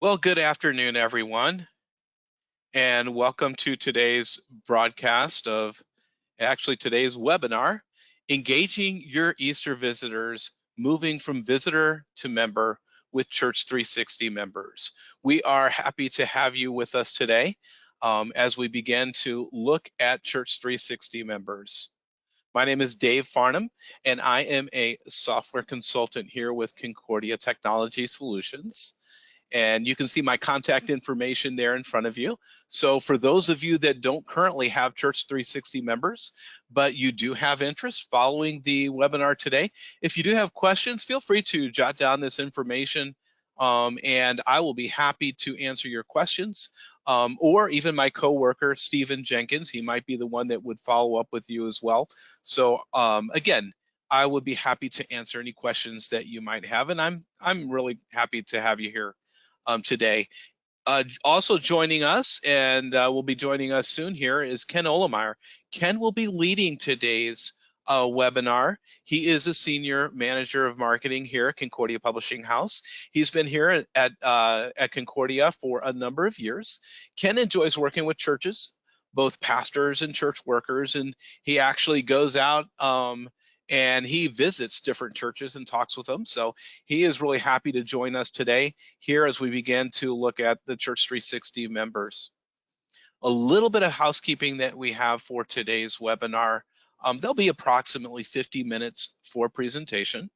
Well, good afternoon, everyone, and welcome to today's broadcast of today's webinar, Engaging Your Easter Visitors, Moving from Visitor to Member with Church 360 members. We are happy to have you with us today as we begin to look at Church 360 members. My name is Dave Farnham, and I am a software consultant here with Concordia Technology Solutions. And you can see my contact information there in front of you. So for those of you that don't currently have Church 360 members, but you do have interest following the webinar today, if you do have questions, feel free to jot down this information and I will be happy to answer your questions. Or even my coworker, Stephen Jenkins, he might be the one that would follow up with you as well. So again, I would be happy to answer any questions that you might have, and I'm really happy to have you here today. Also joining us, and will be joining us soon here, is Ken Olemeyer. Ken will be leading today's webinar. He is a senior manager of marketing here at Concordia Publishing House. He's been here at Concordia for a number of years. Ken enjoys working with churches, both pastors and church workers, and he actually goes out and he visits different churches and talks with them. So he is really happy to join us today here as we begin to look at the Church 360 members. A little bit of housekeeping that we have for today's webinar. There'll be approximately 50 minutes for presentation.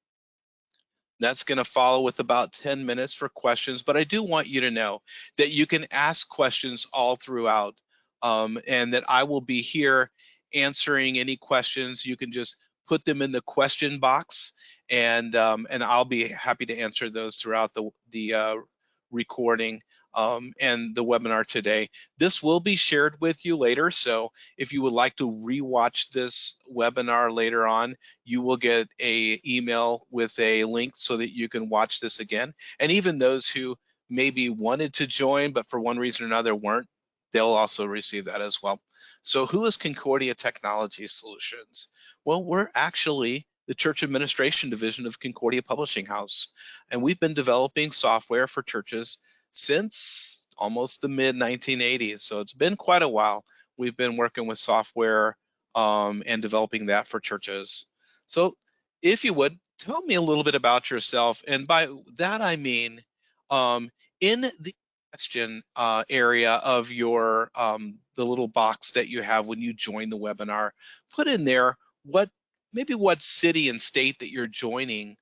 That's going to follow with about 10 minutes for questions, but I do want you to know that you can ask questions all throughout and that I will be here answering any questions. You can just put them in the question box and I'll be happy to answer those throughout the recording and the webinar today. This will be shared with you later, so if you would like to rewatch this webinar later on, you will get an email with a link so that you can watch this again. And even those who maybe wanted to join but for one reason or another weren't, they'll also receive that as well. So who is Concordia Technology Solutions? Well, we're actually the Church Administration Division of Concordia Publishing House, and we've been developing software for churches since almost the mid-1980s. So it's been quite a while. We've been working with software and developing that for churches. So if you would, tell me a little bit about yourself. And by that, I mean, in the question area of your the little box that you have when you join the webinar, put in there maybe what city and state that you're joining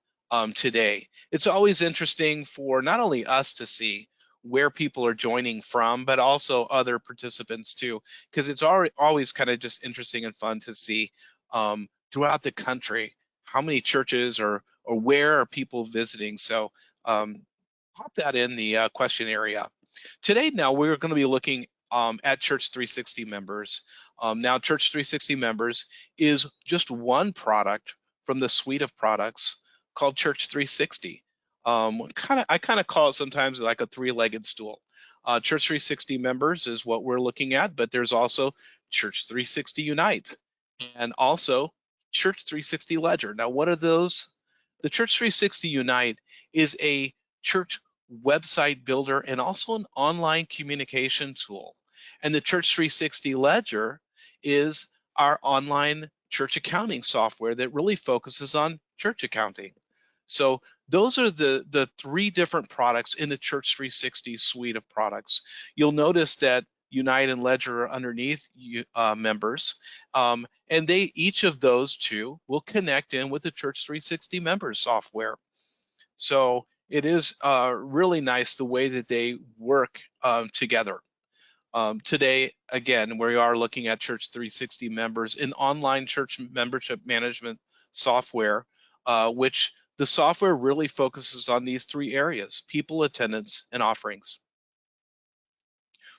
today. It's always interesting for not only us to see where people are joining from, but also other participants too, because it's always kind of just interesting and fun to see throughout the country how many churches or where are people visiting. So pop that in the question area. Today now we're going to be looking at Church 360 members. Now Church 360 members is just one product from the suite of products called Church 360. I kind of call it sometimes like a three-legged stool. Church 360 members is what we're looking at, but there's also Church 360 Unite and also Church 360 Ledger. Now, what are those? The Church 360 Unite is a church website builder and also an online communication tool. And the Church 360 Ledger is our online church accounting software that really focuses on church accounting. So those are the three different products in the Church 360 suite of products. You'll notice that Unite and Ledger are underneath members, and each of those two will connect in with the Church 360 members software. So it is really nice the way that they work together. Today, again, we are looking at Church 360 members in online church membership management software, which the software really focuses on these three areas: people, attendance, and offerings.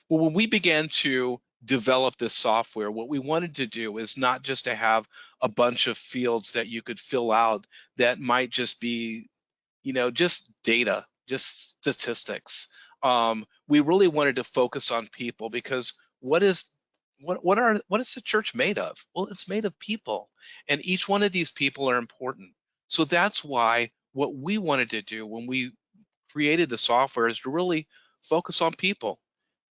Well, when we began to develop this software, what we wanted to do is not just to have a bunch of fields that you could fill out that might just be, just data, just statistics. We really wanted to focus on people because what is the church made of? Well, it's made of people, and each one of these people are important. So that's why what we wanted to do when we created the software is to really focus on people.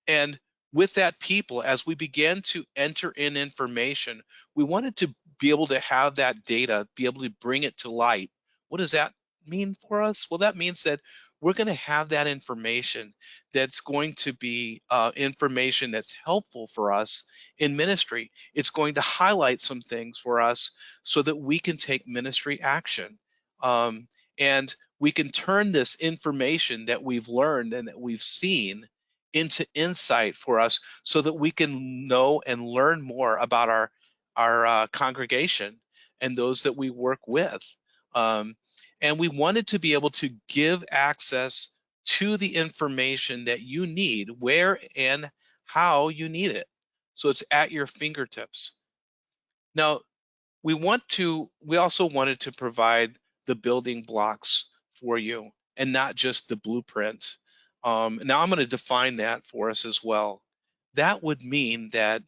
And with that people, as we began to enter in information, we wanted to be able to have that data, be able to bring it to light. What does that mean for us? Well, that means that we're going to have that information that's going to be information that's helpful for us in ministry. It's going to highlight some things for us so that we can take ministry action. And we can turn this information that we've learned and that we've seen into insight for us so that we can know and learn more about our congregation and those that we work with. Um, and we wanted to be able to give access to the information that you need, where and how you need it. So it's at your fingertips. Now, we also wanted to provide the building blocks for you and not just the blueprint. Now I'm going to define that for us as well. That would mean that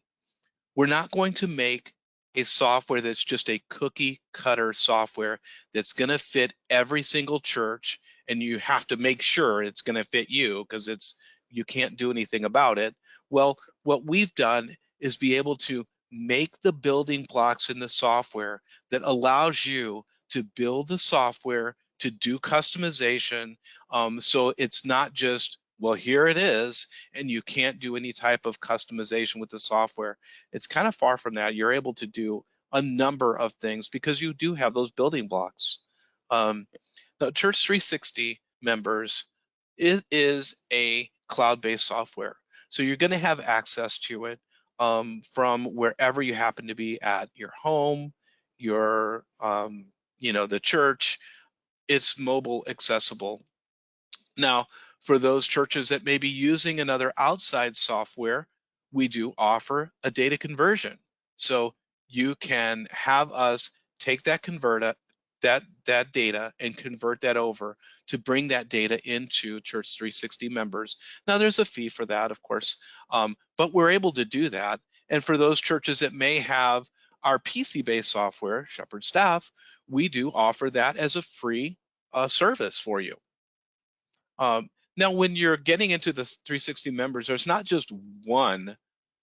we're not going to make a software that's just a cookie cutter software that's going to fit every single church, and you have to make sure it's going to fit you because you can't do anything about it. Well, what we've done is be able to make the building blocks in the software that allows you to build the software, to do customization. So it's not just, well, here it is, and you can't do any type of customization with the software. It's kind of far from that. You're able to do a number of things because you do have those building blocks. Now, Church 360 members is a cloud-based software. So you're going to have access to it from wherever you happen to be at your home, your, the church. It's mobile accessible. Now, for those churches that may be using another outside software, we do offer a data conversion. So you can have us take that data and convert that over to bring that data into Church 360 members. Now, there's a fee for that, of course, but we're able to do that. And for those churches that may have our PC-based software, Shepherd Staff, we do offer that as a free service for you. Now, when you're getting into the 360 members, there's not just one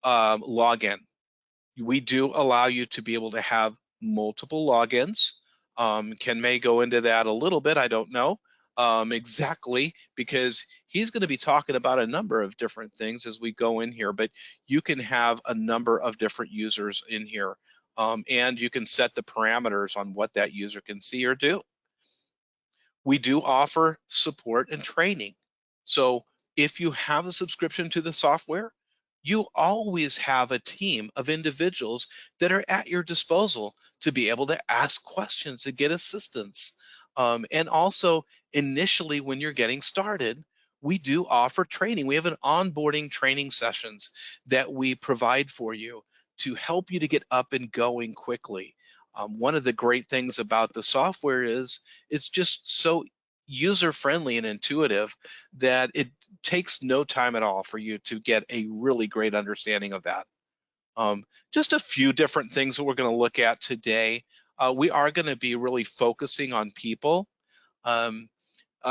login. We do allow you to be able to have multiple logins. Ken may go into that a little bit, I don't know exactly, because he's going to be talking about a number of different things as we go in here, but you can have a number of different users in here, and you can set the parameters on what that user can see or do. We do offer support and training. So if you have a subscription to the software, you always have a team of individuals that are at your disposal to be able to ask questions and get assistance. And also, initially, when you're getting started, we do offer training. We have an onboarding training sessions that we provide for you to help you to get up and going quickly. One of the great things about the software is it's just so user-friendly and intuitive that it takes no time at all for you to get a really great understanding of that. Just a few different things that we're going to look at today. We are going to be really focusing on people.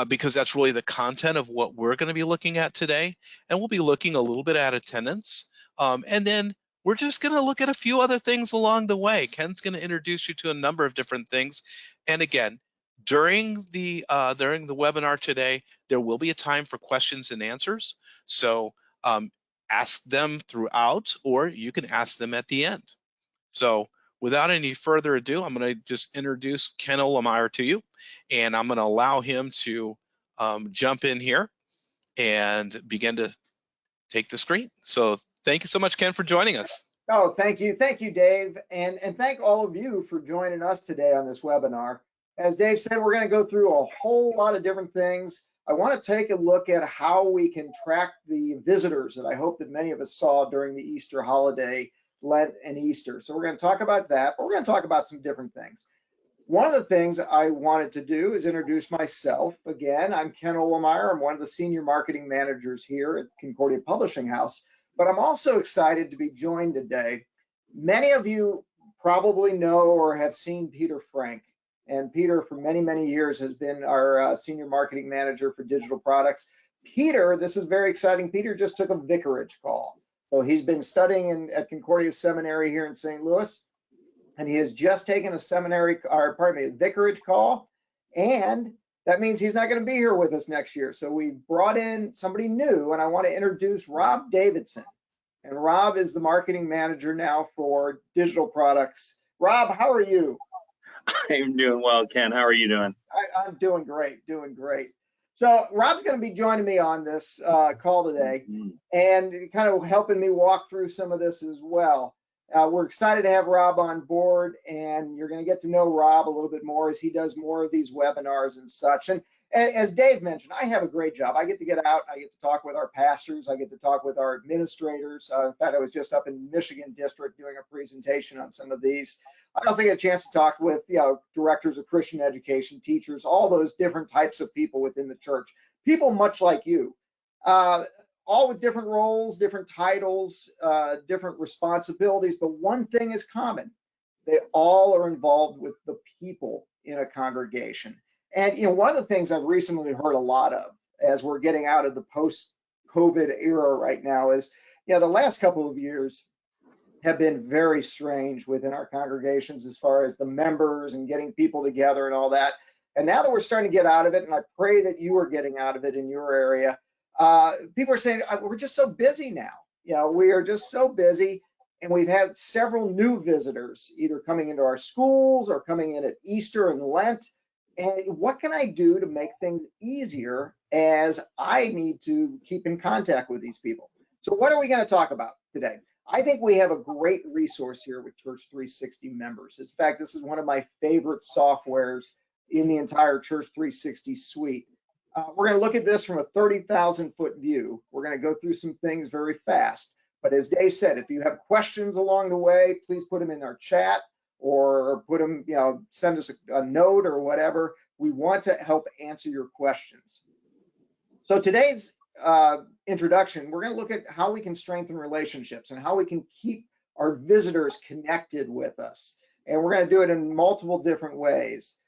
Because that's really the content of what we're going to be looking at today. And we'll be looking a little bit at attendance. And then we're just going to look at a few other things along the way. Ken's going to introduce you to a number of different things. And again, during the webinar today, there will be a time for questions and answers. So ask them throughout, or you can ask them at the end. So without any further ado, I'm going to just introduce Ken Olemeyer to you, and I'm going to allow him to jump in here and begin to take the screen. So thank you so much, Ken, for joining us. Oh, thank you, Dave, and thank all of you for joining us today on this webinar. As Dave said, we're going to go through a whole lot of different things. I want to take a look at how we can track the visitors that I hope that many of us saw during the Easter holiday, Lent and Easter. So we're going to talk about that, but we're going to talk about some different things. One of the things I wanted to do is introduce myself. Again, I'm Ken Olemeyer. I'm one of the senior marketing managers here at Concordia Publishing House, but I'm also excited to be joined today. Many of you probably know or have seen Peter Frank, and Peter for many, many years has been our senior marketing manager for digital products. Peter, this is very exciting. Peter just took a vicarage call. So he's been studying at Concordia Seminary here in St. Louis, and he has just taken a vicarage call, and that means he's not going to be here with us next year. So we brought in somebody new, and I want to introduce Rob Davidson. And Rob is the marketing manager now for digital products. Rob, how are you? I'm doing well, Ken. How are you doing? I'm doing great, doing great. So Rob's going to be joining me on this call today and kind of helping me walk through some of this as well. We're excited to have Rob on board, and you're going to get to know Rob a little bit more as he does more of these webinars and such. And as Dave mentioned, I have a great job. I get to get out, I get to talk with our pastors, I get to talk with our administrators. In fact, I was just up in Michigan District doing a presentation on some of these. I also get a chance to talk with, directors of Christian education, teachers, all those different types of people within the church, people much like you, all with different roles, different titles, different responsibilities. But one thing is common: they all are involved with the people in a congregation. And one of the things I've recently heard a lot of as we're getting out of the post-COVID era right now is, the last couple of years have been very strange within our congregations as far as the members and getting people together and all that. And now that we're starting to get out of it, and I pray that you are getting out of it in your area, people are saying, we're just so busy now. We are just so busy. And we've had several new visitors either coming into our schools or coming in at Easter and Lent. And what can I do to make things easier as I need to keep in contact with these people? So what are we going to talk about today? I think we have a great resource here with Church 360 members. In fact, this is one of my favorite softwares in the entire Church 360 suite. We're going to look at this from a 30,000-foot view. We're going to go through some things very fast. But as Dave said, if you have questions along the way, please put them in our chat or put them, send us a note or whatever. We want to help answer your questions. So today's introduction, we're going to look at how we can strengthen relationships and how we can keep our visitors connected with us. And we're going to do it in multiple different ways,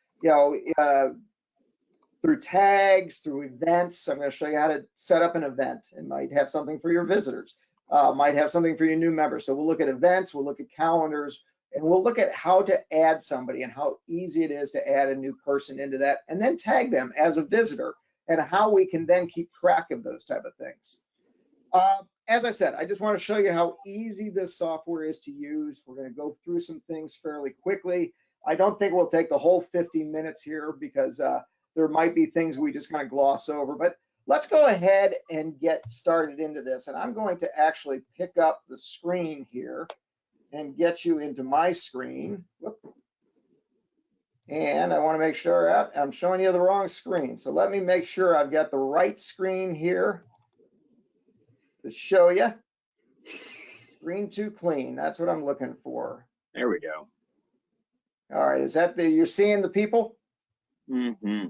through tags, through events. I'm going to show you how to set up an event. It might have something for your visitors, might have something for your new members. So we'll look at events, we'll look at calendars, and we'll look at how to add somebody and how easy it is to add a new person into that, and then tag them as a visitor, and how we can then keep track of those type of things. As I said, I just want to show you how easy this software is to use. We're going to go through some things fairly quickly. I don't think we'll take the whole 15 minutes here because there might be things we just kind of gloss over, but let's go ahead and get started into this. And I'm going to actually pick up the screen here and get you into my screen. Whoop. And I want to make sure I'm showing you the wrong screen. So let me make sure I've got the right screen here to show you. Screen too clean. That's what I'm looking for. There we go. All right. Is that you're seeing the people? Mm-hmm.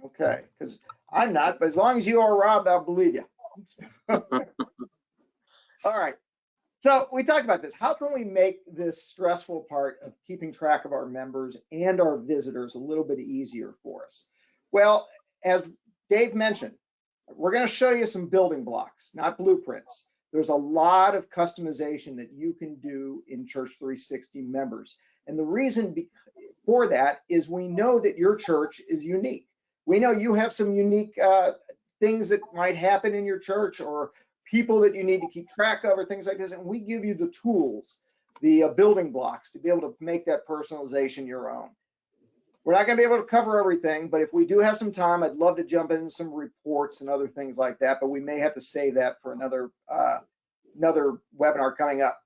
Okay. Because I'm not, but as long as you are, Rob, I'll believe you. All right. So we talked about this. How can we make this stressful part of keeping track of our members and our visitors a little bit easier for us? Well, as Dave mentioned, we're going to show you some building blocks, not blueprints. There's a lot of customization that you can do in Church 360 members. And the reason for that is we know that your church is unique. We know you have some unique things that might happen in your church, or people that you need to keep track of, or things like this. And we give you the tools, the building blocks to be able to make that personalization your own. We're not going to be able to cover everything, but if we do have some time, I'd love to jump into some reports and other things like that, but we may have to save that for another webinar coming up.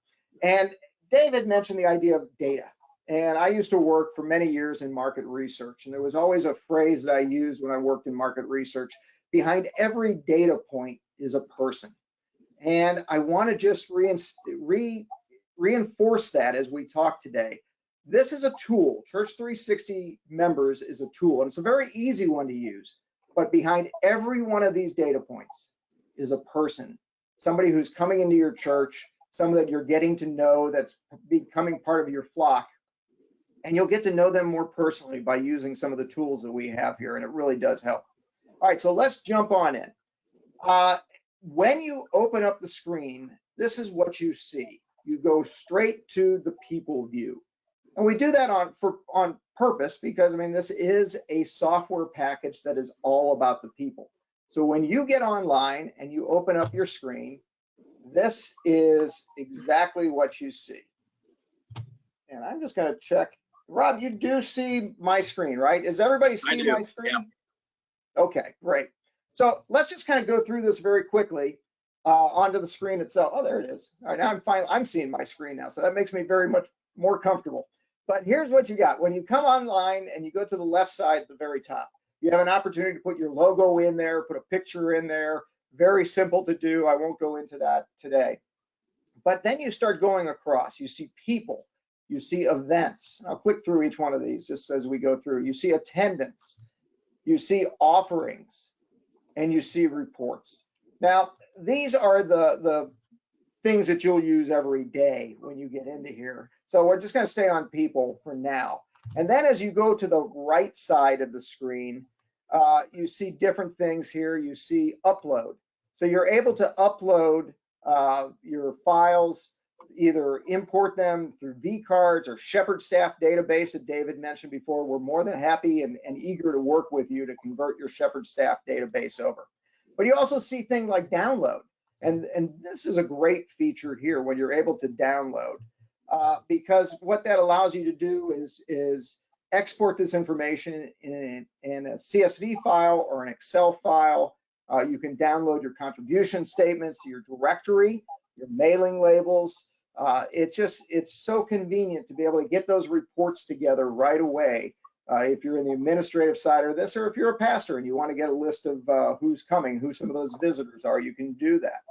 And David mentioned the idea of data. And I used to work for many years in market research, and there was always a phrase that I used when I worked in market research: behind every data point is a person. And I want to just reinforce that as we talk today. This is a tool. Church 360 members is a tool, and it's a very easy one to use. But behind every one of these data points is a person, somebody who's coming into your church, someone that you're getting to know, that's becoming part of your flock. And you'll get to know them more personally by using some of the tools that we have here, and it really does help. All right, so let's jump on in. When you open up the screen, this is what you see. You go straight to the people view. And we do that on purpose because, I mean, this is a software package that is all about the people. So when you get online and you open up your screen, this is exactly what you see. And I'm just going to check. Rob, you do see my screen, right? Does everybody see my screen? Yeah. Okay, great. So let's just kind of go through this very quickly onto the screen itself. Oh, there it is. All right, now I'm seeing my screen now, so that makes me very much more comfortable. But here's what you got. When you come online and you go to the left side at the very top, you have an opportunity to put your logo in there, put a picture in there. Very simple to do. I won't go into that today. But then you start going across. You see people. You see events. I'll click through each one of these just as we go through. You see attendance. You see offerings, and you see reports. Now, these are the things that you'll use every day when you get into here. So we're just going to stay on people for now. And then as you go to the right side of the screen, you see different things here. You see upload. So you're able to upload your files, either import them through vCards or Shepherd Staff database that David mentioned before. We're more than happy and eager to work with you to convert your Shepherd Staff database over. But you also see things like download. And this is a great feature here when you're able to download, because what that allows you to do is export this information in a CSV file or an Excel file. You can download your contribution statements, your directory, your mailing labels. It's so convenient to be able to get those reports together right away. If you're in the administrative side of this, or if you're a pastor and you want to get a list of who's coming, who some of those visitors are, you can do that.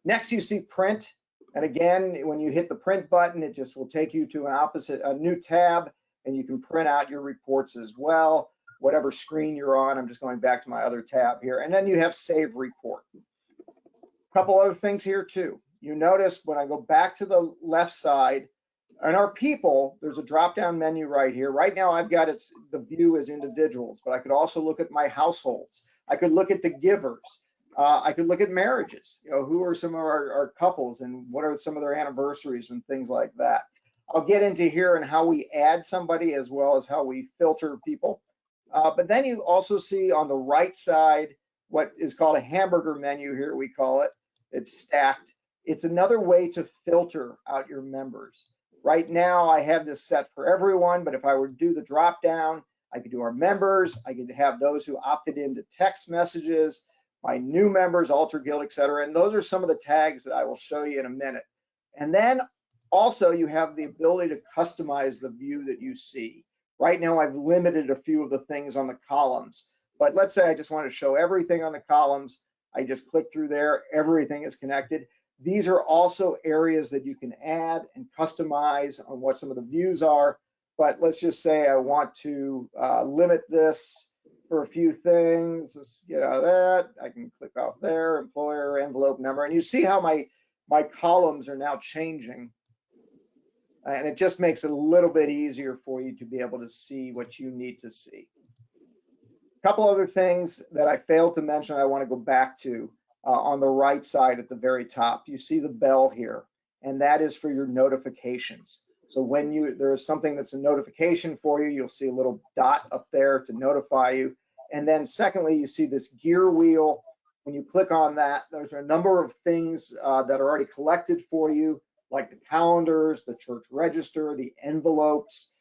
Next, you see print. And again, when you hit the print button, it just will take you to a new tab, and you can print out your reports as well. Whatever screen you're on, I'm just going back to my other tab here. And then you have save report. A couple other things here too. You notice when I go back to the left side, and our people, there's a drop-down menu right here. Right now, I've got the view as individuals, but I could also look at my households. I could look at the givers. I could look at marriages. You know, who are some of our couples and what are some of their anniversaries and things like that. I'll get into here and how we add somebody as well as how we filter people. But then you also see on the right side what is called a hamburger menu here, we call it. It's stacked. It's another way to filter out your members. Right now, I have this set for everyone, but if I were to do the drop down, I could do our members, I could have those who opted into text messages, my new members, Alter Guild, etc. And those are some of the tags that I will show you in a minute. And then also you have the ability to customize the view that you see. Right now, I've limited a few of the things on the columns, but let's say I just want to show everything on the columns. I just click through there, everything is connected. These are also areas that you can add and customize on what some of the views are. But let's just say I want to limit this for a few things. Let's get out of that. I can click off there, employer, envelope number. And you see how my columns are now changing. And it just makes it a little bit easier for you to be able to see what you need to see. A couple other things that I failed to mention I want to go back to. On the right side at the very top, you see the bell here, and that is for your notifications. So when there is something that's a notification for you, you'll see a little dot up there to notify you. And then secondly, you see this gear wheel. When you click on that, there's a number of things that are already collected for you, like the calendars, the church register, the envelopes,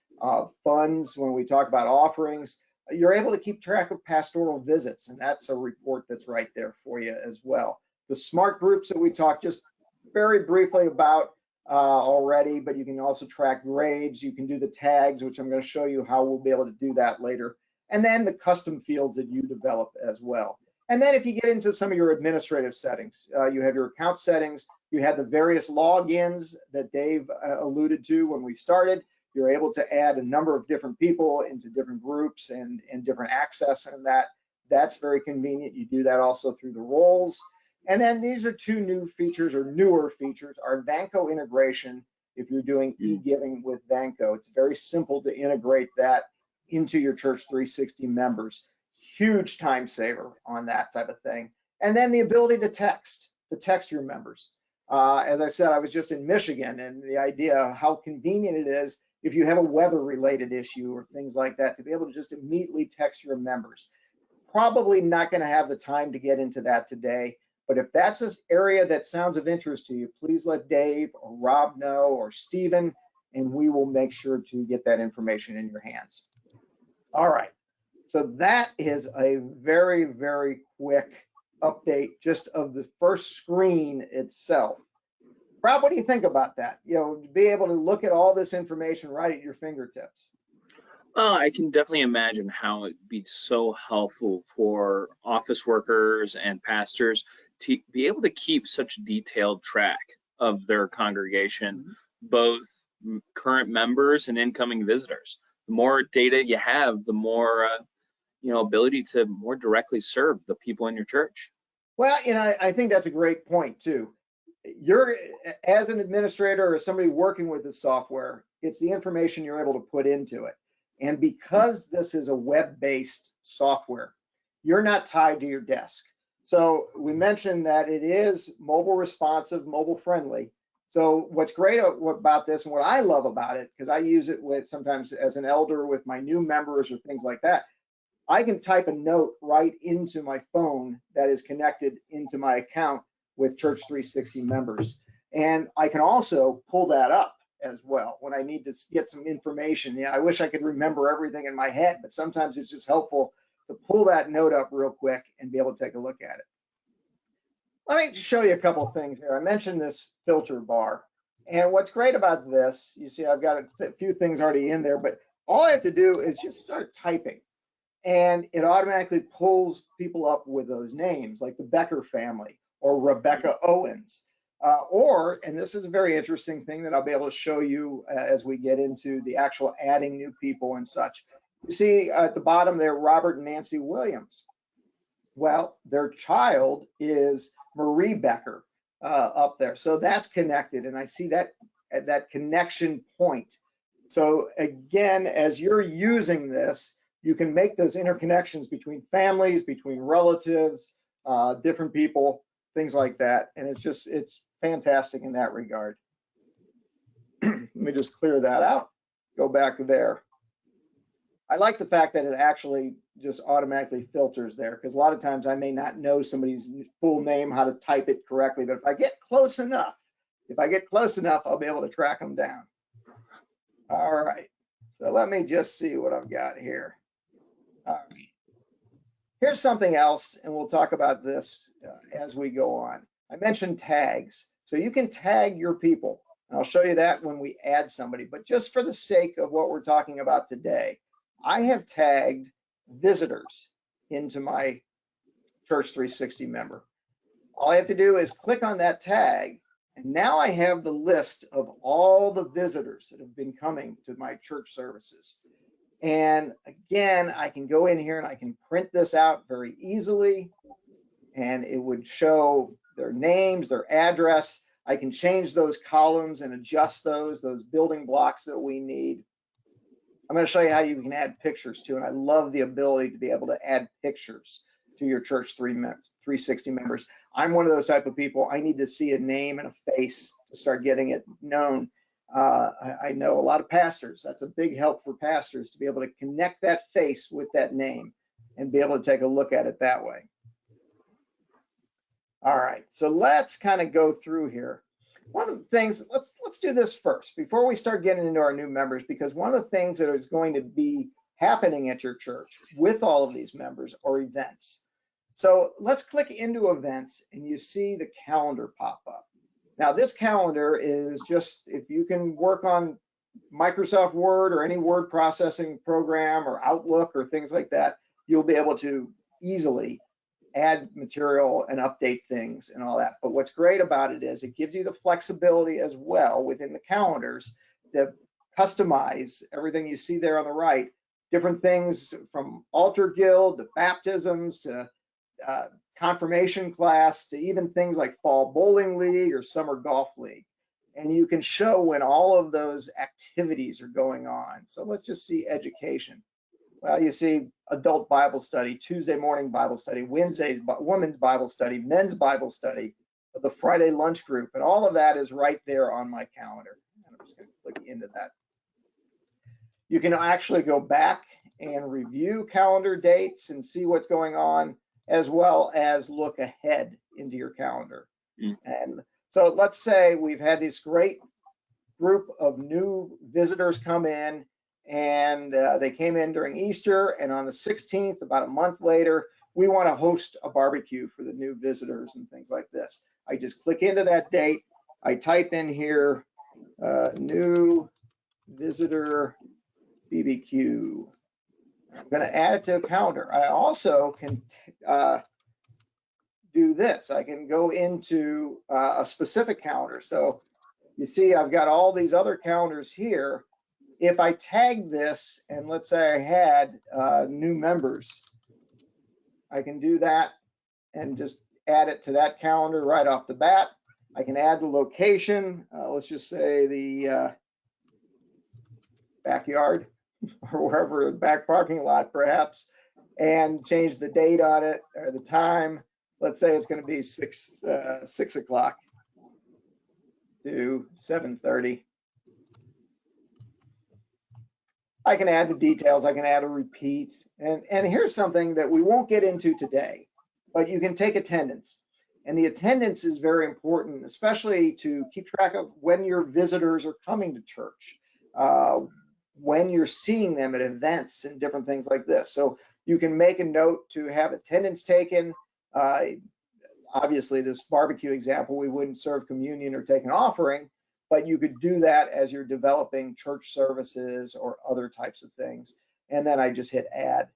funds, when we talk about offerings. You're able to keep track of pastoral visits, and that's a report that's right there for you as well. The smart groups that we talked just very briefly about already, but you can also track grades. You can do the tags, which I'm going to show you how we'll be able to do that later. And then the custom fields that you develop as well. And then if you get into some of your administrative settings, you have your account settings, you have the various logins that Dave alluded to when we started. You're able to add a number of different people into different groups and different access, and that's very convenient. You do that also through the roles. And then these are two new features or newer features, our Vanco integration. If you're doing e-giving with Vanco, it's very simple to integrate that into your Church 360 members. Huge time saver on that type of thing. And then the ability to text your members. As I said, I was just in Michigan, and the idea of how convenient it is if you have a weather-related issue or things like that, to be able to just immediately text your members. Probably not going to have the time to get into that today, but if that's an area that sounds of interest to you, please let Dave or Rob know, or Stephen, and we will make sure to get that information in your hands. All right, so that is a very, very quick update just of the first screen itself. Rob, what do you think about that? You know, to be able to look at all this information right at your fingertips. Well, I can definitely imagine how it'd be so helpful for office workers and pastors to be able to keep such detailed track of their congregation, both current members and incoming visitors. The more data you have, the more ability to more directly serve the people in your church. Well, I think that's a great point too. You're, as an administrator or somebody working with this software, it's the information you're able to put into it. And because this is a web-based software, you're not tied to your desk. So we mentioned that it is mobile responsive, mobile friendly. So what's great about this, and what I love about it, because I use it with sometimes as an elder with my new members or things like that, I can type a note right into my phone that is connected into my account with Church 360 members. And I can also pull that up as well when I need to get some information. Yeah, I wish I could remember everything in my head, but sometimes it's just helpful to pull that note up real quick and be able to take a look at it. Let me just show you a couple of things here. I mentioned this filter bar. And what's great about this, you see I've got a few things already in there, but all I have to do is just start typing. And it automatically pulls people up with those names, like the Becker family or Rebecca Owens. And this is a very interesting thing that I'll be able to show you as we get into the actual adding new people and such. You see at the bottom there, Robert and Nancy Williams. Well, their child is Marie Becker up there. So that's connected, and I see that connection point. So again, as you're using this, you can make those interconnections between families, between relatives, different people, things like that. And it's fantastic in that regard. Let me just clear that out, go back there. I like the fact that it actually just automatically filters there, because a lot of times I may not know somebody's full name, how to type it correctly, but if I get close enough, I'll be able to track them down. All right, so let me just see what I've got here. All right. Here's something else, and we'll talk about this as we go on. I mentioned tags. So you can tag your people, and I'll show you that when we add somebody. But just for the sake of what we're talking about today, I have tagged visitors into my Church 360 member. All I have to do is click on that tag, and now I have the list of all the visitors that have been coming to my church services. And again, I can go in here and I can print this out very easily, and it would show their names, their address. I can change those columns and adjust those building blocks that we need. I'm going to show you how you can add pictures too, and I love the ability to be able to add pictures to your Church 360 members. I'm one of those type of people. I need to see a name and a face to start getting it known. I know a lot of pastors. That's a big help for pastors to be able to connect that face with that name and be able to take a look at it that way. All right, so let's kind of go through here. One of the things, let's do this first before we start getting into our new members, because one of the things that is going to be happening at your church with all of these members are events. So let's click into events, and you see the calendar pop up. Now this calendar is just, if you can work on Microsoft Word or any word processing program or Outlook or things like that, you'll be able to easily add material and update things and all that. But what's great about it is it gives you the flexibility as well within the calendars to customize everything you see there on the right, different things from altar guild to baptisms to confirmation class to even things like fall bowling league or summer golf league. And you can show when all of those activities are going on. So let's just see education. Well, you see adult Bible study, Tuesday morning Bible study, Wednesday's women's Bible study, men's Bible study, the Friday lunch group, and all of that is right there on my calendar. And I'm just going to click into that. You can actually go back and review calendar dates and see what's going on, as well as look ahead into your calendar. And so let's say we've had this great group of new visitors come in, and they came in during Easter, and on the 16th, about a month later, we want to host a barbecue for the new visitors and things like this. I just click into that date. I type in here, new visitor BBQ. I'm going to add it to a calendar. I also can do this. I can go into a specific calendar. So you see, I've got all these other calendars here. If I tag this, and let's say I had new members, I can do that and just add it to that calendar right off the bat. I can add the location. Let's just say the backyard or wherever, back parking lot perhaps, and change the date on it or the time. Let's say it's going to be 6 o'clock to 7:30. I can add the details. I can add a repeat. And here's something that we won't get into today, but you can take attendance. And the attendance is very important, especially to keep track of when your visitors are coming to church, when you're seeing them at events and different things like this. So you can make a note to have attendance taken. Obviously, this barbecue example, we wouldn't serve communion or take an offering, but you could do that as you're developing church services or other types of things. And then I just hit add.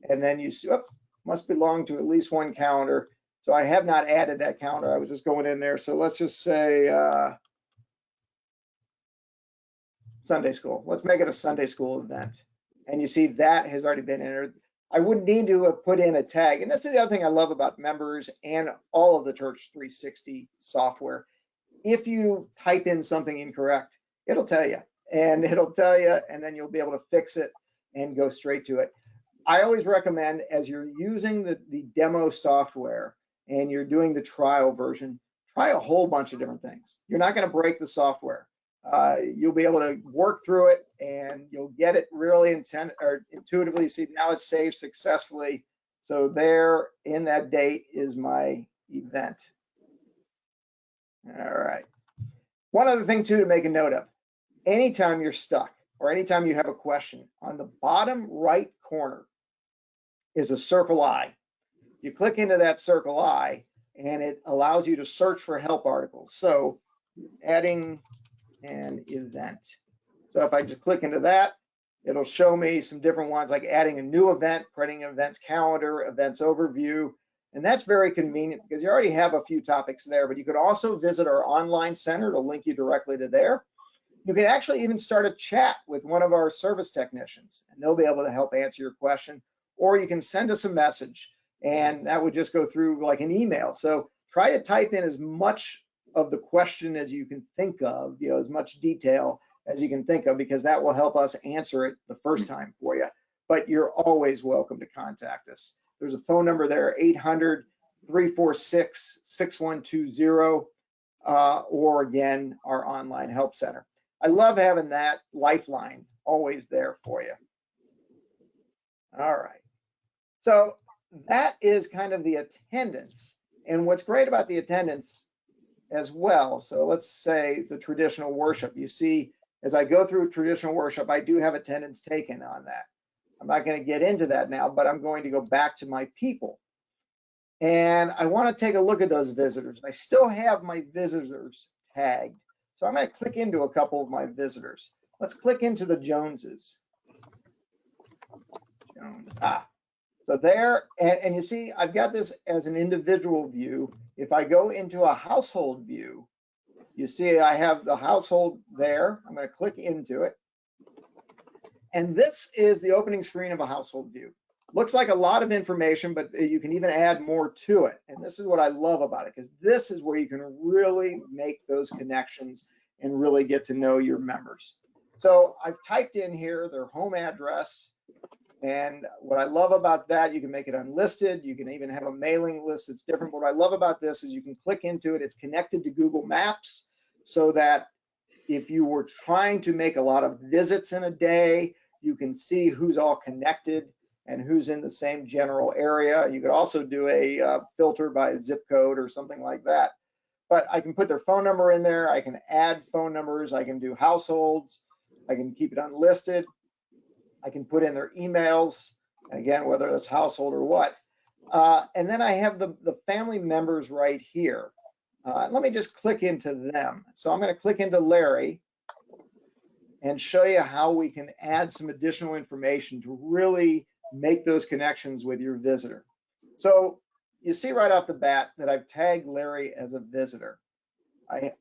And then you see, oh, must belong to at least one calendar. So I have not added that calendar. I was just going in there. So let's just say Sunday school. Let's make it a Sunday school event. And you see that has already been entered. I wouldn't need to have put in a tag. And this is the other thing I love about members and all of the Church 360 software. If you type in something incorrect, it'll tell you, and then you'll be able to fix it and go straight to it. I always recommend, as you're using the demo software and you're doing the trial version, try a whole bunch of different things. You're not going to break the software. You'll be able to work through it, and you'll get it really intuitively. See, now it's saved successfully. So there in that date is my event. All right. One other thing too to make a note of, anytime you're stuck or anytime you have a question, on the bottom right corner is a circle I. You click into that circle I and it allows you to search for help articles. So adding an event. So if I just click into that, it'll show me some different ones like adding a new event, creating an events calendar, events overview. And that's very convenient because you already have a few topics there, but you could also visit our online center. It'll link you directly to there. You can actually even start a chat with one of our service technicians, and they'll be able to help answer your question. Or you can send us a message, and that would just go through like an email. So try to type in as much of the question as you can think of, as much detail as you can think of, because that will help us answer it the first time for you. But you're always welcome to contact us. There's a phone number there, 800-346-6120, or again, our online help center. I love having that lifeline always there for you. All right. So that is kind of the attendance. And what's great about the attendance as well, so let's say the traditional worship. You see, as I go through traditional worship, I do have attendance taken on that. I'm not going to get into that now, but I'm going to go back to my people. And I want to take a look at those visitors. I still have my visitors tagged. So I'm going to click into a couple of my visitors. Let's click into the Joneses. So there, and you see, I've got this as an individual view. If I go into a household view, you see I have the household there. I'm going to click into it. And this is the opening screen of a household view. Looks like a lot of information, but you can even add more to it. And this is what I love about it, because this is where you can really make those connections and really get to know your members. So I've typed in here their home address, And what I love about that, you can make it unlisted. You can even have a mailing list that's different. What I love about this is you can click into it. It's connected to Google Maps so that if you were trying to make a lot of visits in a day, you can see who's all connected and who's in the same general area. You could also do a filter by zip code or something like that. But I can put their phone number in there. I can add phone numbers. I can do households. I can keep it unlisted. I can put in their emails, again, whether it's household or what. And then I have the family members right here. Let me just click into them. So I'm going to click into Larry and show you how we can add some additional information to really make those connections with your visitor. So you see right off the bat that I've tagged Larry as a visitor.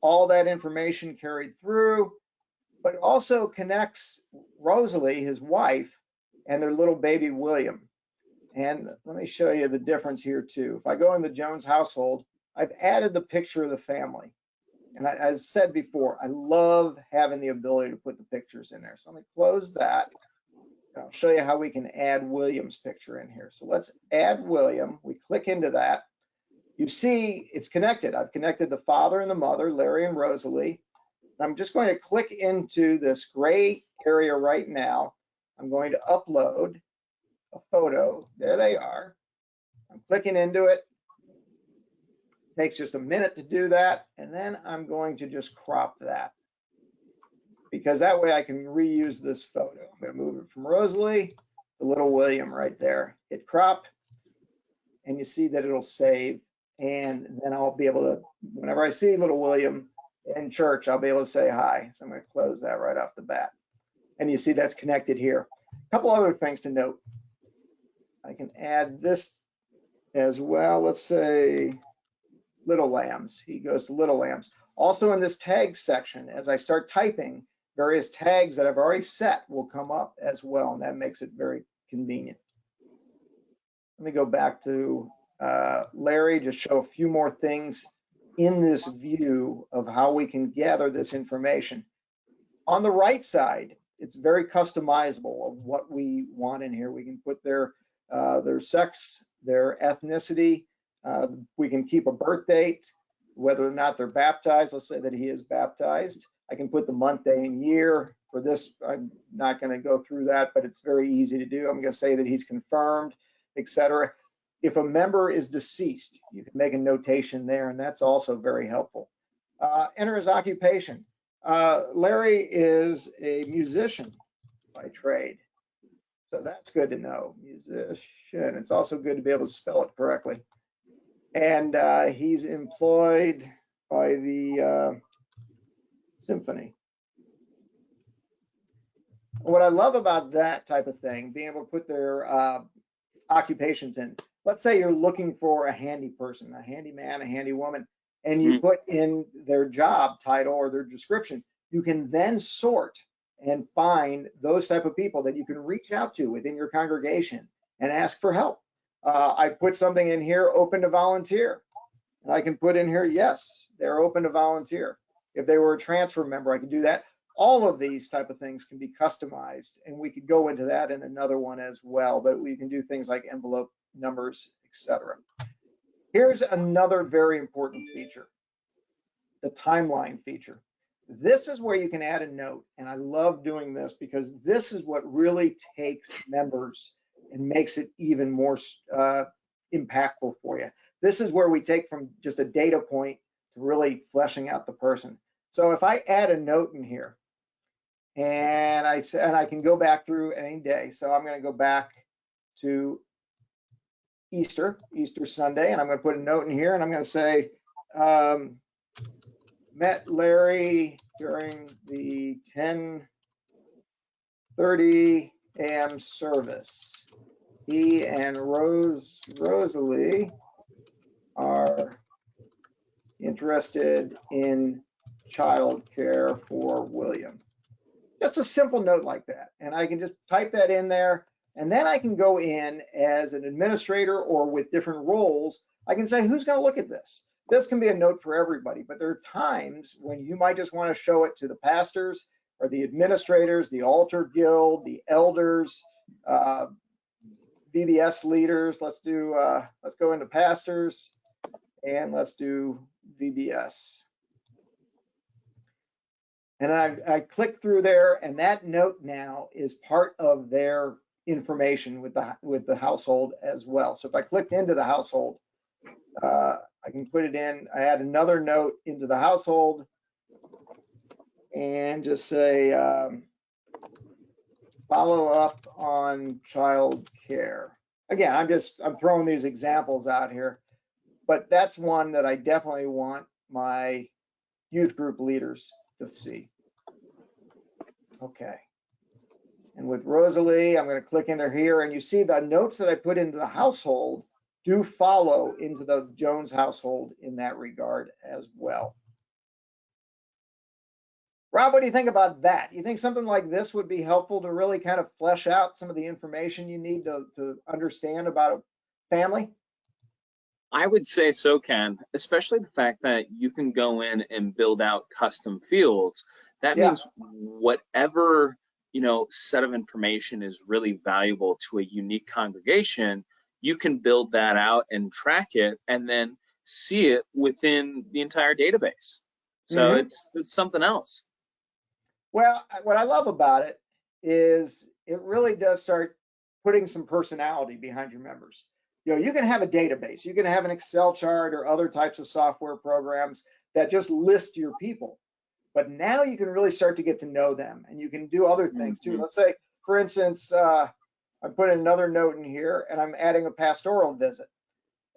All that information carried through, but it also connects Rosalie, his wife, and their little baby William. And let me show you the difference here too. If I go in the Jones household, I've added the picture of the family. And as said before, I love having the ability to put the pictures in there. So let me close that. I'll show you how we can add William's picture in here. So let's add William. We click into that. You see it's connected. I've connected the father and the mother, Larry and Rosalie. I'm just going to click into this gray area right now. I'm going to upload a photo. There they are. I'm clicking into it. Takes just a minute to do that. And then I'm going to just crop that, because that way I can reuse this photo. I'm going to move it from Rosalie to little William right there. Hit crop, and you see that it'll save. And then I'll be able to, whenever I see little William in church, I'll be able to say hi. So I'm going to close that right off the bat. And you see that's connected here. A couple other things to note. I can add this as well. Let's say Little Lambs. He goes to Little Lambs. Also in this tag section, as I start typing, various tags that I've already set will come up as well, and that makes it very convenient. Let me go back to Larry, just show a few more things in this view of how we can gather this information. On the right side, it's very customizable of what we want in here. We can put their sex, their ethnicity. We can keep a birth date, whether or not they're baptized. Let's say that he is baptized. I can put the month, day, and year. For this, I'm not going to go through that, but it's very easy to do. I'm going to say that he's confirmed, etc. If a member is deceased, you can make a notation there, and that's also very helpful. Enter his occupation. Larry is a musician by trade, so that's good to know. Musician. It's also good to be able to spell it correctly. And he's employed by the symphony. What I love about that type of thing, being able to put their occupations in. Let's say you're looking for a handy person, a handyman, a handy woman, and you put in their job title or their description. You can then sort and find those type of people that you can reach out to within your congregation and ask for help. I put something in here, open to volunteer. And I can put in here, yes, they're open to volunteer. If they were a transfer member, I can do that. All of these type of things can be customized, and we could go into that in another one as well, but we can do things like envelope numbers, etc. Here's another very important feature, the timeline feature. This is where you can add a note, and I love doing this because this is what really takes members and makes it even more impactful for you. This is where we take from just a data point to really fleshing out the person. So if I add a note in here, and I can go back through any day. So I'm going to go back to Easter Sunday, and I'm going to put a note in here, and I'm going to say, met Larry during the 10:30 a.m. service. He and Rosalie are interested in childcare for William. Just a simple note like that. And I can just type that in there. And then I can go in as an administrator or with different roles. I can say, who's going to look at this? This can be a note for everybody, but there are times when you might just want to show it to the pastors or the administrators, the altar guild, the elders, VBS leaders. Let's go into pastors, and let's do VBS. And I click through there, and that note now is part of their information with the household as well. So if I clicked into the household, I can put it in. I add another note into the household and just say follow up on child care. Again, I'm throwing these examples out here, but that's one that I definitely want my youth group leaders to see. Okay. And with Rosalie, I'm going to click into here, and you see the notes that I put into the household do follow into the Jones household in that regard as well. Rob, what do you think about that? You think something like this would be helpful to really kind of flesh out some of the information you need to understand about a family? I would say so, Ken, especially the fact that you can go in and build out custom fields. That Yeah. means whatever, set of information is really valuable to a unique congregation, you can build that out and track it and then see it within the entire database. So it's something else. Well, what I love about it is it really does start putting some personality behind your members. You can have a database, you can have an Excel chart or other types of software programs that just list your people. But now you can really start to get to know them, and you can do other things too. Let's say, for instance, I put another note in here, and I'm adding a pastoral visit.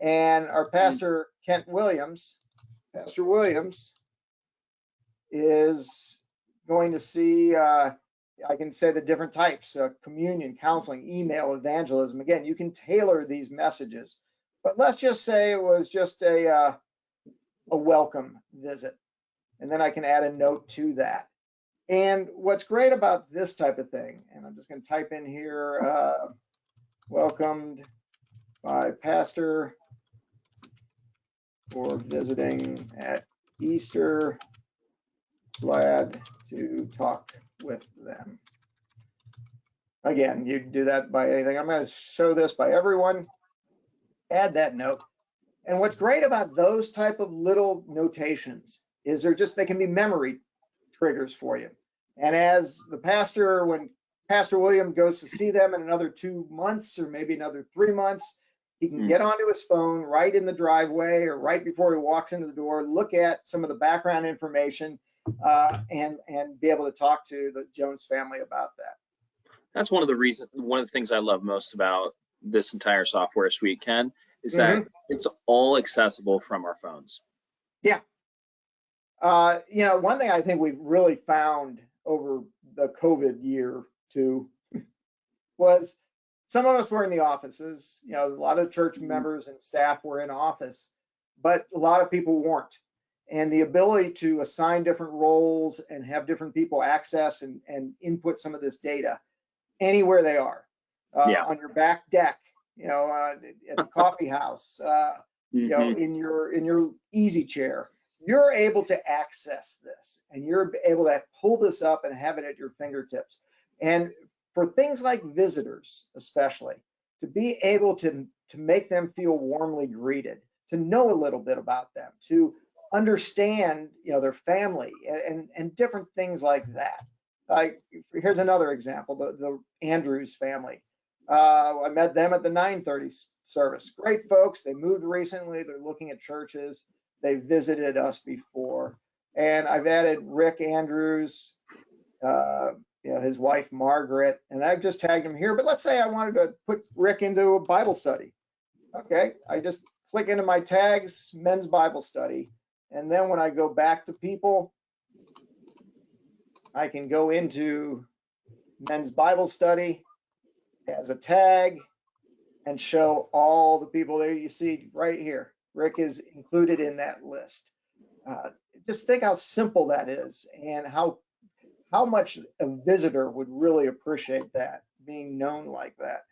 And our pastor, Pastor Williams, is going to see, I can say the different types, communion, counseling, email, evangelism. Again, you can tailor these messages. But let's just say it was just a welcome visit. And then I can add a note to that. And what's great about this type of thing, and I'm just going to type in here, welcomed by pastor for visiting at Easter, glad to talk with them. Again, you can do that by anything. I'm going to show this by everyone, add that note. And what's great about those type of little notations is they can be memory triggers for you. And as the pastor, when Pastor William goes to see them in another 2 months or maybe another 3 months, he can get onto his phone right in the driveway or right before he walks into the door, look at some of the background information, and be able to talk to the Jones family about that. That's one of the things I love most about this entire software suite, Ken, is that it's all accessible from our phones. Yeah. One thing I think we've really found over the COVID year too was some of us were in the offices. A lot of church members and staff were in office, but a lot of people weren't. And the ability to assign different roles and have different people access and input some of this data anywhere they are, on your back deck, at the coffee house, in your easy chair, you're able to access this, and you're able to pull this up and have it at your fingertips. And for things like visitors, especially, to be able to make them feel warmly greeted, to know a little bit about them, to understand, their family and different things like that. Here's another example, the Andrews family. I met them at the 9:30 service. Great folks. They moved recently. They're looking at churches. They visited us before. And I've added Rick Andrews, his wife, Margaret, and I've just tagged him here. But let's say I wanted to put Rick into a Bible study. Okay, I just click into my tags, men's Bible study. And then when I go back to people, I can go into men's Bible study as a tag and show all the people there. You see right here, Rick is included in that list. Just think how simple that is and how much a visitor would really appreciate that, being known like that.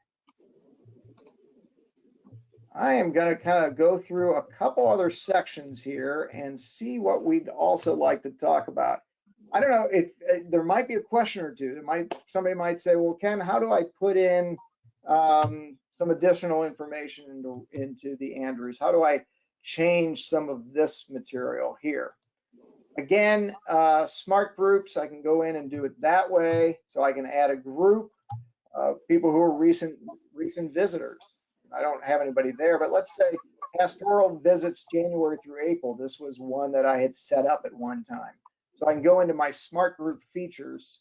I am going to kind of go through a couple other sections here and see what we'd also like to talk about. I don't know if there might be a question or two. Somebody might say, well, Ken, how do I put in some additional information into the Andrews? How do I change some of this material here? Again, smart groups, I can go in and do it that way. So I can add a group of people who are recent visitors. I don't have anybody there, but let's say pastoral visits January through April. This was one that I had set up at one time. So I can go into my smart group features,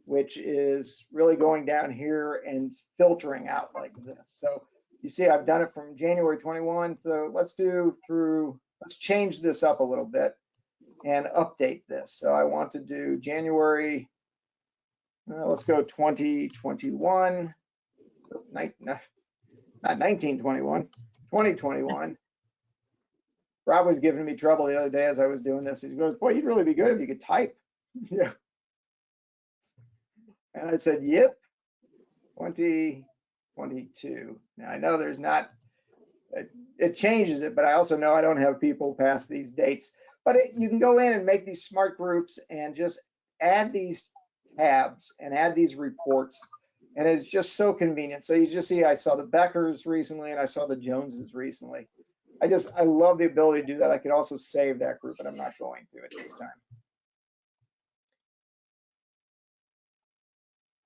which is really going down here and filtering out like this. So you see, I've done it from January 21. So let's change this up a little bit and update this. So I want to do January, let's go 2021, not 1921, 2021. Rob was giving me trouble the other day as I was doing this. He goes, boy, you'd really be good if you could type. Yeah. And I said, yep, 2022. Now I know there's not, it changes it, but I also know I don't have people past these dates. But you can go in and make these smart groups and just add these tabs and add these reports. And it's just so convenient. So you just see, I saw the Beckers recently and I saw the Joneses recently. I love the ability to do that. I could also save that group, but I'm not going to at this time.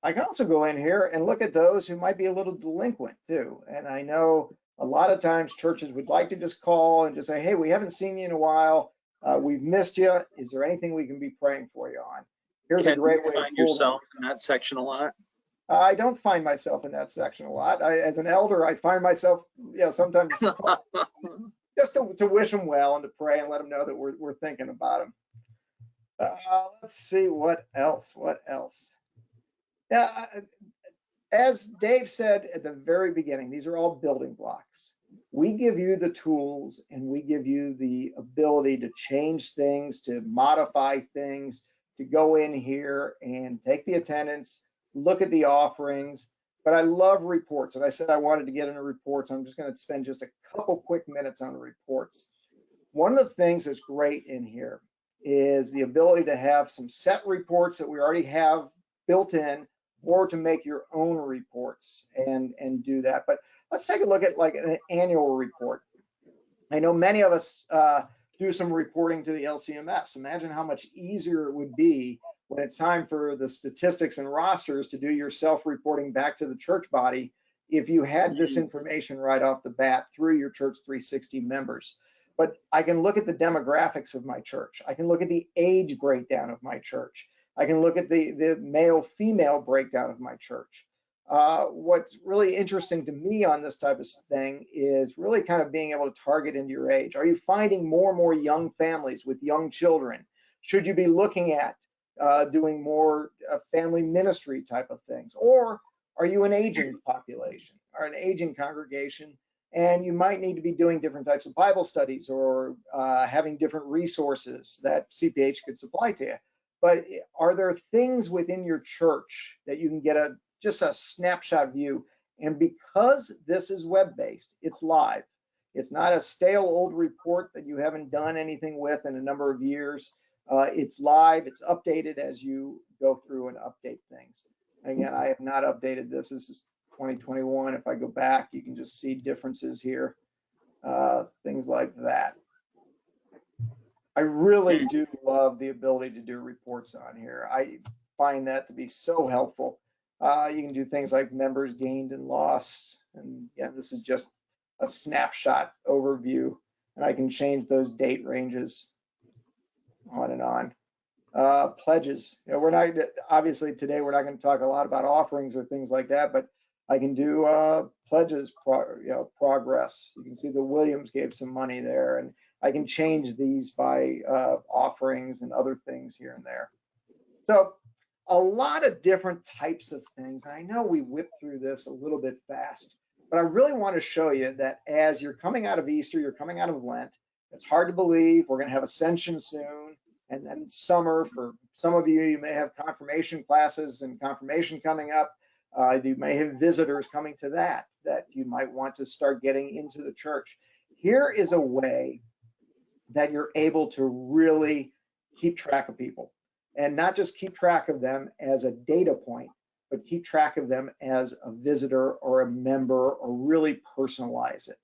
I can also go in here and look at those who might be a little delinquent too. And I know a lot of times churches would like to just call and just say, hey, we haven't seen you in a while. We've missed you. Is there anything we can be praying for you on? Here's a great way to find yourself in that section a lot. I don't find myself in that section a lot. As an elder, I find myself, sometimes just to wish them well and to pray and let them know that we're thinking about them. Let's see what else. Yeah, as Dave said at the very beginning, these are all building blocks. We give you the tools and we give you the ability to change things, to modify things, to go in here and take the attendance, look at the offerings. But I love reports, and I said I wanted to get into reports. I'm just going to spend just a couple quick minutes on reports. One of the things that's great in here is the ability to have some set reports that we already have built in, or to make your own reports and do that. But let's take a look at like an annual report. I know many of us do some reporting to the LCMS. Imagine how much easier it would be when it's time for the statistics and rosters to do your self-reporting back to the church body if you had this information right off the bat through your Church 360 members. But I can look at the demographics of my church. I can look at the age breakdown of my church. I can look at the male-female breakdown of my church. What's really interesting to me on this type of thing is really kind of being able to target into your age. Are you finding more and more young families with young children? Should you be looking at doing more family ministry type of things? Or are you an aging population or an aging congregation, and you might need to be doing different types of Bible studies or having different resources that CPH could supply to you? But are there things within your church that you can get just a snapshot view? And because this is web-based, it's live. It's not a stale old report that you haven't done anything with in a number of years. It's live, it's updated as you go through and update things. Again, I have not updated this. This is 2021. If I go back, you can just see differences here, things like that. I really do love the ability to do reports on here. I find that to be so helpful. You can do things like members gained and lost. And yeah, this is just a snapshot overview. And I can change those date ranges on and on. Pledges. We're not, obviously today we're not going to talk a lot about offerings or things like that, but I can do pledges, progress. You can see the Williams gave some money there, and I can change these by offerings and other things here and there. So a lot of different types of things. I know we whipped through this a little bit fast, but I really want to show you that as you're coming out of Easter, you're coming out of Lent. It's hard to believe we're going to have Ascension soon, and then summer. For some of you, you may have confirmation classes and confirmation coming up. You may have visitors coming to that you might want to start getting into the church. Here is a way that you're able to really keep track of people, and not just keep track of them as a data point, but keep track of them as a visitor or a member, or really personalize it.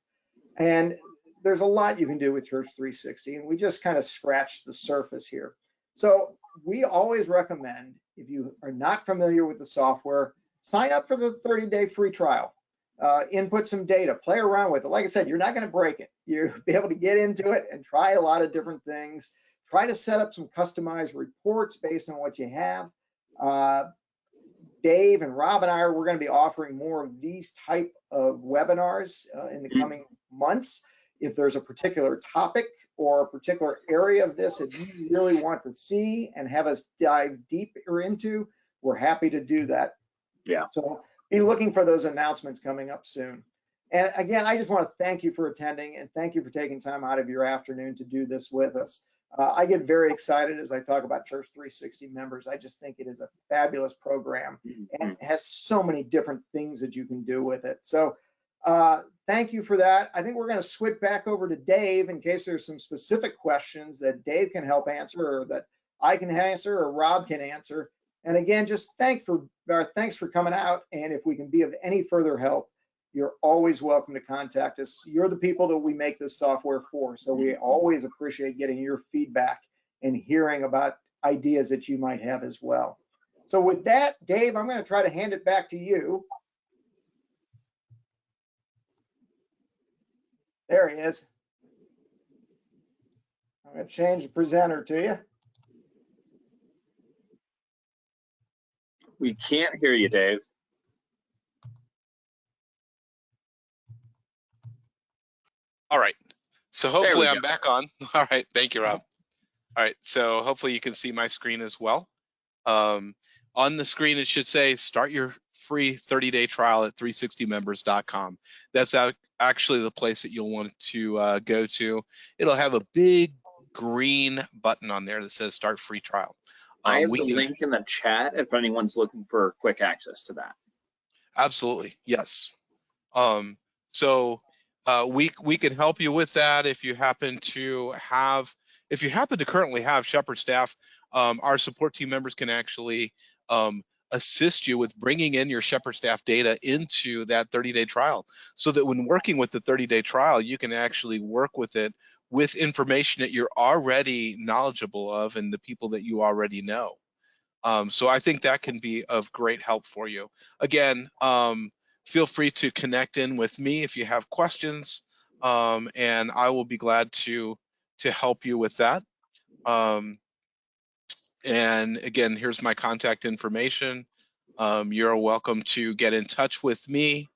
And there's a lot you can do with Church 360, and we just kind of scratched the surface here. So we always recommend, if you are not familiar with the software, sign up for the 30-day free trial. Input some data, play around with it. Like I said, you're not going to break it. You'll be able to get into it and try a lot of different things. Try to set up some customized reports based on what you have. Dave and Rob and we're going to be offering more of these type of webinars in the coming months. If there's a particular topic or a particular area of this that you really want to see and have us dive deeper into, we're happy to do that. Yeah. So be looking for those announcements coming up soon. And again, I just want to thank you for attending, and thank you for taking time out of your afternoon to do this with us. I get very excited as I talk about Church 360 members. I just think it is a fabulous program and has so many different things that you can do with it. So thank you for that. I think we're going to switch back over to Dave in case there's some specific questions that Dave can help answer, or that I can answer, or Rob can answer. And again, just thanks for coming out. And if we can be of any further help, you're always welcome to contact us. You're the people that we make this software for. So we always appreciate getting your feedback and hearing about ideas that you might have as well. So with that, Dave, I'm going to try to hand it back to you. There he is. I'm going to change the presenter to you. We can't hear you, Dave. All right. So hopefully I'm back on. All right. Thank you, Rob. All right. So hopefully you can see my screen as well. On the screen, it should say start your free 30-day trial at 360members.com. That's actually the place that you'll want to go to. It'll have a big green button on there that says start free trial. I have the link in the chat if anyone's looking for quick access to that. Absolutely. Yes. So we can help you with that if you happen to currently have Shepherd staff. Our support team members can actually assist you with bringing in your Shepherd staff data into that 30-day trial, so that when working with the 30-day trial, you can actually work with it with information that you're already knowledgeable of and the people that you already know. So I think that can be of great help for you. Again, feel free to connect in with me if you have questions, and I will be glad to help you with that. And again, here's my contact information. You're welcome to get in touch with me.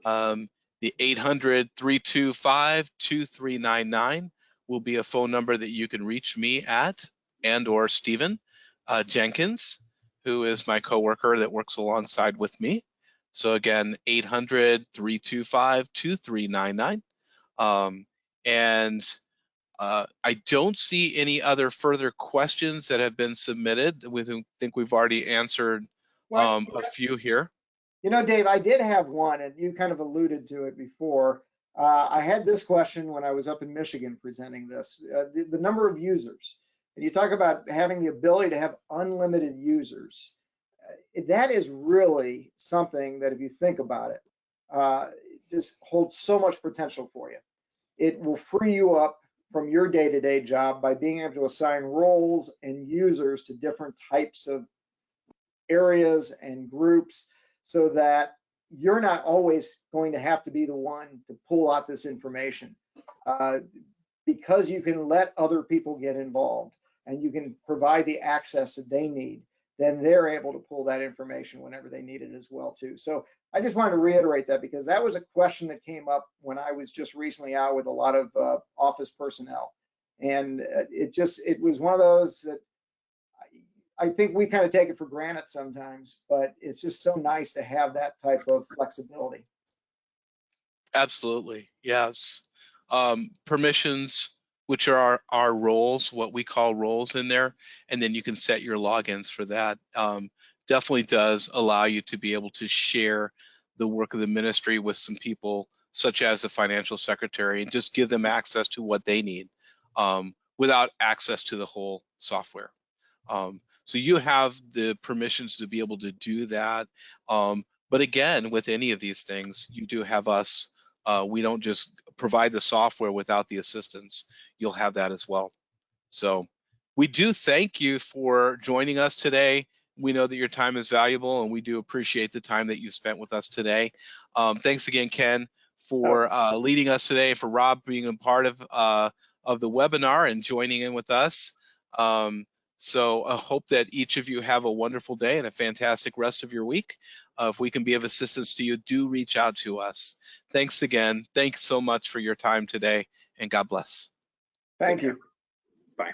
The 800-325-2399 will be a phone number that you can reach me at, and/or Stephen Jenkins, who is my coworker that works alongside with me. So again, 800-325-2399. I don't see any other further questions that have been submitted. We think we've already answered a few here. You know, Dave, I did have one, and you kind of alluded to it before. I had this question when I was up in Michigan presenting this, the number of users. And you talk about having the ability to have unlimited users. That is really something that, if you think about it, just holds so much potential for you. It will free you up from your day-to-day job by being able to assign roles and users to different types of areas and groups, so that you're not always going to have to be the one to pull out this information, because you can let other people get involved and you can provide the access that they need. Then they're able to pull that information whenever they need it as well too. So I just wanted to reiterate that, because that was a question that came up when I was just recently out with a lot of office personnel, and it was one of those that I think we kind of take it for granted sometimes, but it's just so nice to have that type of flexibility. Absolutely, yes. Permissions, which are our roles, what we call roles in there, and then you can set your logins for that. Definitely does allow you to be able to share the work of the ministry with some people, such as the financial secretary, and just give them access to what they need without access to the whole software. So you have the permissions to be able to do that. But again, with any of these things, you do have us. We don't just provide the software without the assistance. You'll have that as well. So we do thank you for joining us today. We know that your time is valuable, and we do appreciate the time that you spent with us today. Thanks again, Ken, for leading us today, for Rob being a part of the webinar and joining in with us. So I hope that each of you have a wonderful day and a fantastic rest of your week. If we can be of assistance to you, do reach out to us. Thanks again. Thanks so much for your time today, and God bless. Thank you. Bye.